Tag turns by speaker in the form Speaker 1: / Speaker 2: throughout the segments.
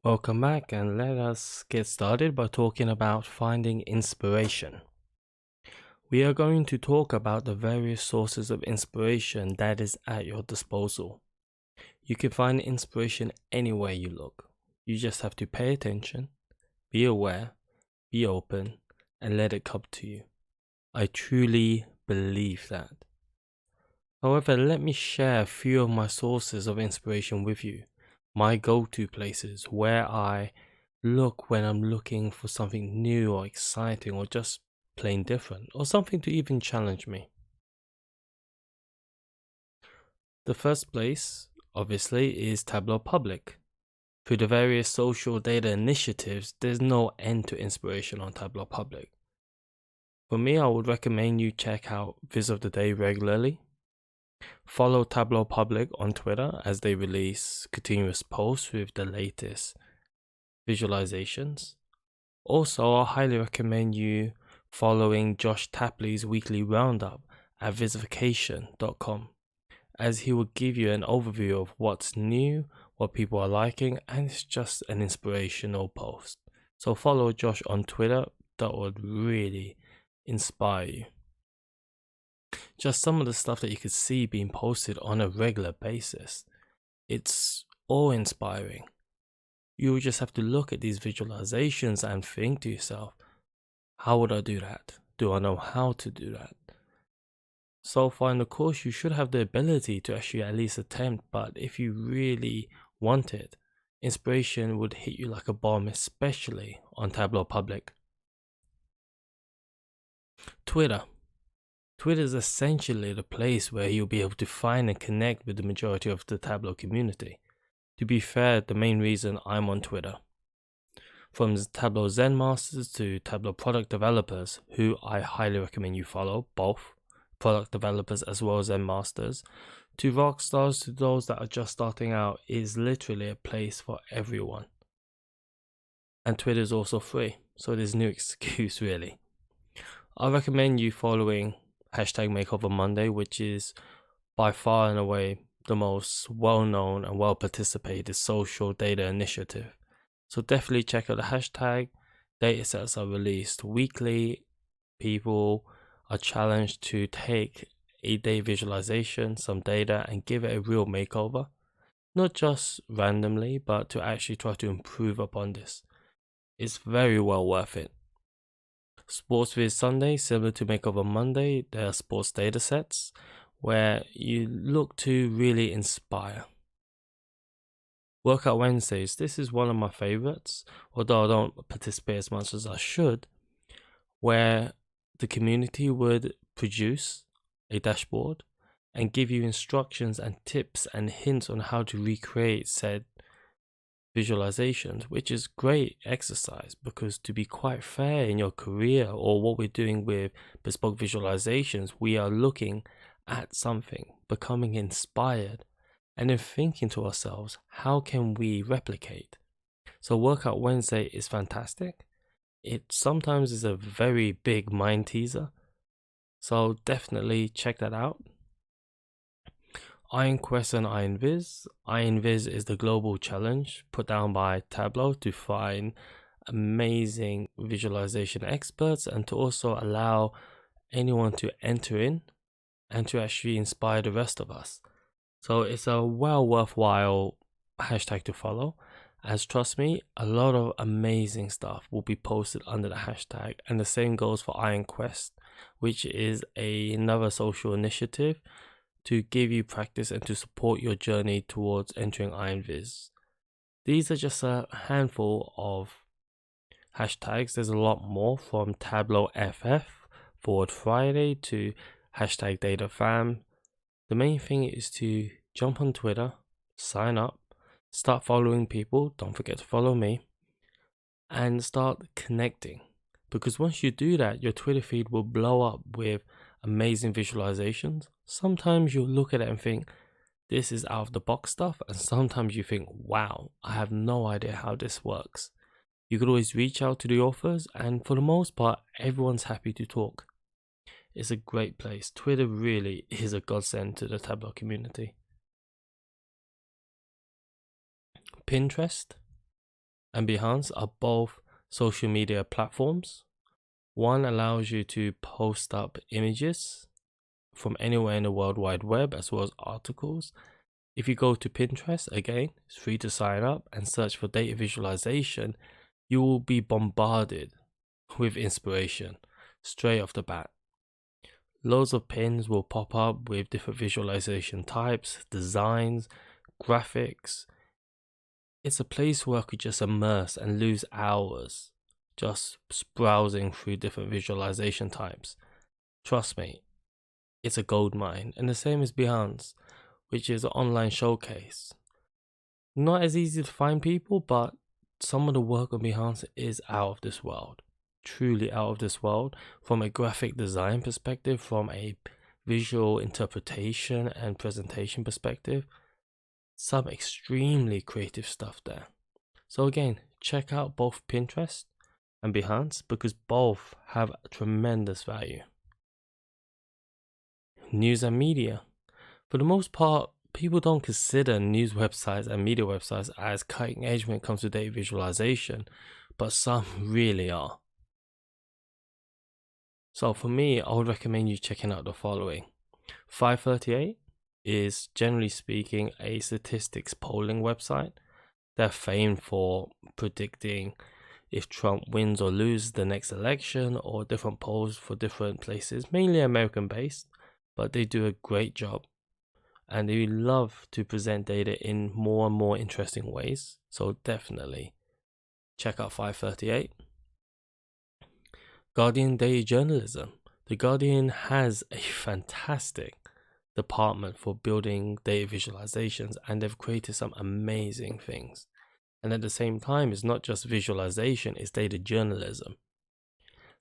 Speaker 1: Welcome back, and let us get started by talking about finding inspiration. We are going to talk about the various sources of inspiration that is at your disposal. You can find inspiration anywhere you look. You just have to pay attention, be aware, be open, and let it come to you. I truly believe that. However, let me share a few of my sources of inspiration with you. My go-to places where I look when I'm looking for something new or exciting or just plain different or something to even challenge me. The first place, obviously, is Tableau Public. Through the various social data initiatives, there's no end to inspiration on Tableau Public. For me, I would recommend you check out Viz of the Day regularly. Follow Tableau Public on Twitter as they release continuous posts with the latest visualizations. Also, I highly recommend you following Josh Tapley's weekly roundup at Visualisations.com, as he will give you an overview of what's new, what people are liking, and it's just an inspirational post. So follow Josh on Twitter, that would really inspire you. Just some of the stuff that you could see being posted on a regular basis. It's awe-inspiring. You just have to look at these visualizations and think to yourself, how would I do that? Do I know how to do that? So far in the course, you should have the ability to actually at least attempt, but if you really want it, inspiration would hit you like a bomb, especially on Tableau Public. Twitter is essentially the place where you'll be able to find and connect with the majority of the Tableau community. To be fair, the main reason I'm on Twitter. From Tableau Zen Masters to Tableau product developers, who I highly recommend you follow, both product developers as well as Zen Masters, to rock stars, to those that are just starting out, is literally a place for everyone. And Twitter is also free, so there's no excuse really. I recommend you following #MakeoverMonday, which is by far and away the most well-known and well-participated social data initiative. So definitely check out the hashtag. Datasets are released weekly. People are challenged to take a day visualization, some data, and give it a real makeover. Not just randomly, but to actually try to improve upon this. It's very well worth it. Sports Viz Sunday, similar to Makeover Monday, there are sports data sets where you look to really inspire. Workout Wednesdays, this is one of my favorites, although I don't participate as much as I should, where the community would produce a dashboard and give you instructions and tips and hints on how to recreate said visualizations, which is great exercise because, to be quite fair, in your career or what we're doing with Bespoke Visualizations, we are looking at something, becoming inspired, and then thinking to ourselves, how can we replicate? So Workout Wednesday is fantastic. It sometimes is a very big mind teaser, so definitely check that out. IronQuest and IronViz. IronViz is the global challenge put down by Tableau to find amazing visualization experts and to also allow anyone to enter in and to actually inspire the rest of us. So it's a well worthwhile hashtag to follow, as trust me, a lot of amazing stuff will be posted under the hashtag, and the same goes for IronQuest, which is another social initiative to give you practice and to support your journey towards entering IronViz. These are just a handful of hashtags. There's a lot more, from Tableau FF, Forward Friday, to #DataFam. The main thing is to jump on Twitter, sign up, start following people, don't forget to follow me, and start connecting. Because once you do that, your Twitter feed will blow up with amazing visualizations. Sometimes you'll look at it and think, this is out of the box stuff, and sometimes you think, wow, I have no idea how this works. You could always reach out to the authors, and for the most part, everyone's happy to talk. It's a great place. Twitter really is a godsend to the Tableau community. Pinterest. and Behance are both social media platforms. One allows you to post up images from anywhere in the World Wide Web as well as articles. If you go to Pinterest, again, it's free to sign up and search for data visualization, you will be bombarded with inspiration straight off the bat. Loads of pins will pop up with different visualization types, designs, graphics. It's a place where I could just immerse and lose hours just browsing through different visualization types. Trust me, it's a goldmine. And the same as Behance, which is an online showcase. Not as easy to find people, but some of the work on Behance is out of this world. Truly out of this world, from a graphic design perspective, from a visual interpretation and presentation perspective. Some extremely creative stuff there. So again, check out both Pinterest and Behance because both have tremendous value. News and media. For the most part, people don't consider news websites and media websites as cutting edge when it comes to data visualization, but some really are. So for me, I would recommend you checking out the following. 538 is, generally speaking, a statistics polling website. They're famed for predicting if Trump wins or loses the next election, or different polls for different places, mainly American based, but they do a great job. And they love to present data in more and more interesting ways. So definitely check out 538. Guardian Data Journalism. The Guardian has a fantastic department for building data visualizations, and they've created some amazing things. And at the same time, it's not just visualization, it's data journalism.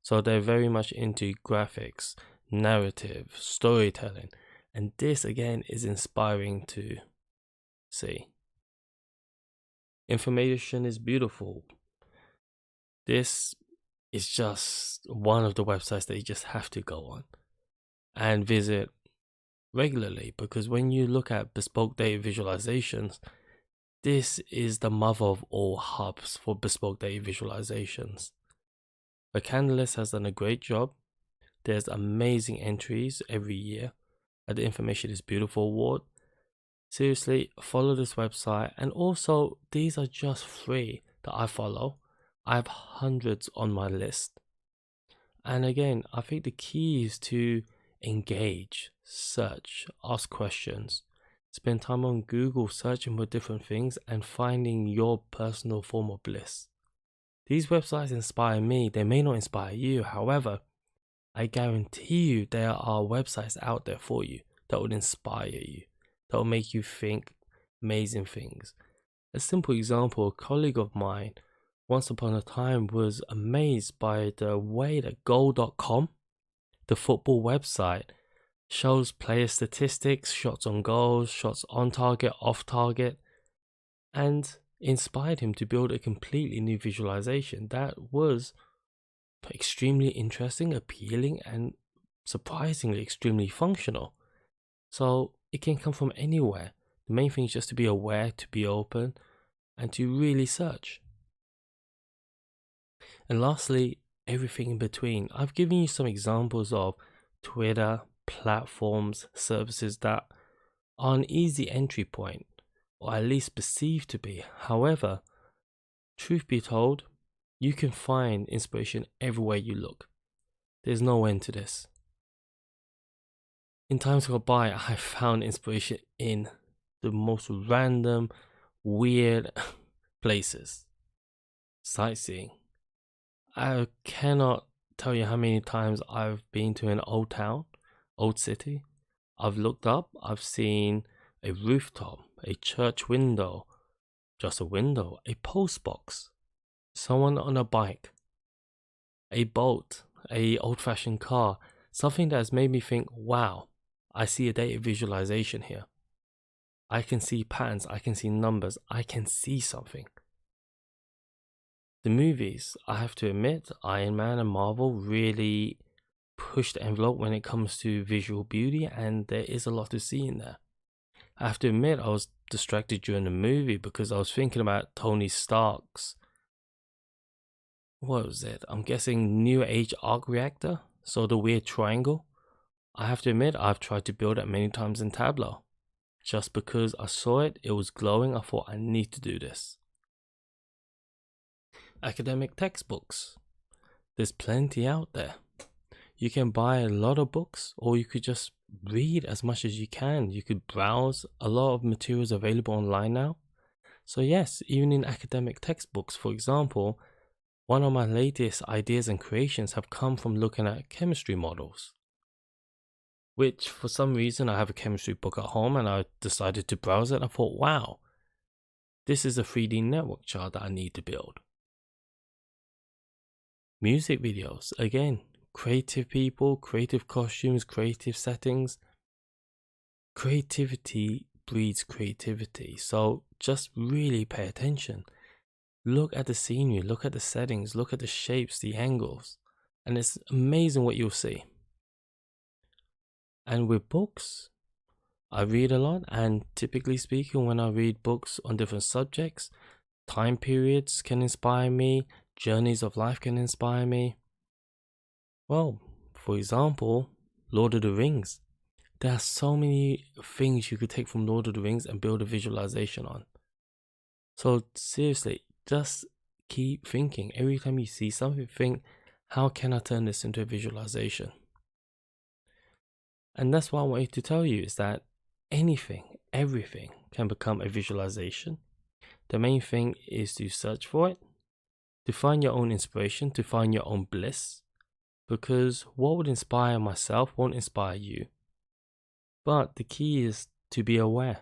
Speaker 1: So they're very much into graphics, narrative, storytelling. And this again is inspiring to see. Information is beautiful. This is just one of the websites that you just have to go on and visit regularly, because when you look at bespoke data visualizations, this is the mother of all hubs for bespoke data visualizations. The Canalist has done a great job. There's amazing entries every year at the Information is Beautiful award. Seriously, follow this website, and also these are just free that I follow. I have hundreds on my list. And again, I think the key is to engage, search, ask questions, spend time on Google searching for different things and finding your personal form of bliss. These websites inspire me. They may not inspire you. However, I guarantee you there are websites out there for you that would inspire you, that will make you think amazing things. A simple example, a colleague of mine once upon a time was amazed by the way that goal.com, the football website, shows player statistics, shots on goals, shots on target, off target, and inspired him to build a completely new visualization that was extremely interesting, appealing, and surprisingly extremely functional. So it can come from anywhere. The main thing is just to be aware, to be open, and to really search. And lastly, everything in between. I've given you some examples of Twitter, platforms, services that are an easy entry point, or at least perceived to be. However, truth be told, you can find inspiration everywhere you look. There's no end to this. In times gone by, I found inspiration in the most random, weird places. Sightseeing. I cannot tell you how many times I've been to an old town, old city. I've looked up, I've seen a rooftop, a church window, just a window, a post box, someone on a bike, a boat, a old-fashioned car, something that has made me think, wow, I see a data visualization here. I can see patterns, I can see numbers, I can see something. The movies, I have to admit, Iron Man and Marvel really push the envelope when it comes to visual beauty, and there is a lot to see in there. I have to admit, I was distracted during the movie because I was thinking about Tony Stark's what was it? I'm guessing New Age arc reactor. So the weird triangle. I have to admit, I've tried to build it many times in Tableau. Just because I saw it, it was glowing, I thought I need to do this. Academic textbooks. There's plenty out there. You can buy a lot of books, or you could just read as much as you can. You could browse a lot of materials available online now. So yes, even in academic textbooks, for example, one of my latest ideas and creations have come from looking at chemistry models. Which for some reason I have a chemistry book at home and I decided to browse it and I thought, wow, this is a 3D network chart that I need to build. Music videos, again, creative people, creative costumes, creative settings. Creativity breeds creativity, so just really pay attention. Look at the scenery, look at the settings, look at the shapes, the angles, and it's amazing what you'll see. And with books, I read a lot, and typically speaking, when I read books on different subjects, time periods can inspire me, journeys of life can inspire me. Well, for example, Lord of the Rings. There are so many things you could take from Lord of the Rings and build a visualization on. So seriously, just keep thinking. Every time you see something, think, how can I turn this into a visualization? And that's what I wanted to tell you, is that anything, everything can become a visualization. The main thing is to search for it, to find your own inspiration, to find your own bliss. Because what would inspire myself won't inspire you. But the key is to be aware.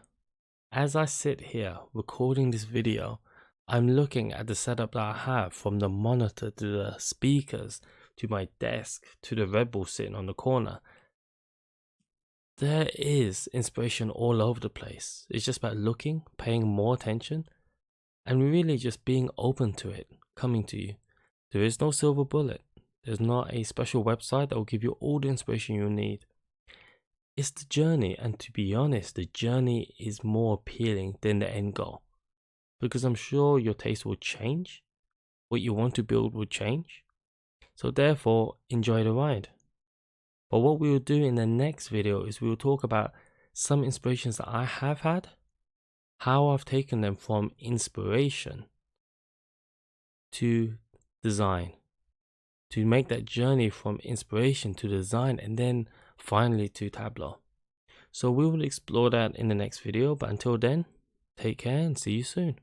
Speaker 1: As I sit here recording this video, I'm looking at the setup that I have, from the monitor to the speakers to my desk to the Red Bull sitting on the corner. There is inspiration all over the place. It's just about looking, paying more attention, and really just being open to it coming to you. There is no silver bullet. There's not a special website that will give you all the inspiration you need. It's the journey, and to be honest, the journey is more appealing than the end goal. Because I'm sure your taste will change, what you want to build will change. So therefore, enjoy the ride. But what we will do in the next video is we will talk about some inspirations that I have had, how I've taken them from inspiration to design, to make that journey from inspiration to design, and then finally to Tableau. So we will explore that in the next video, but until then, take care and see you soon.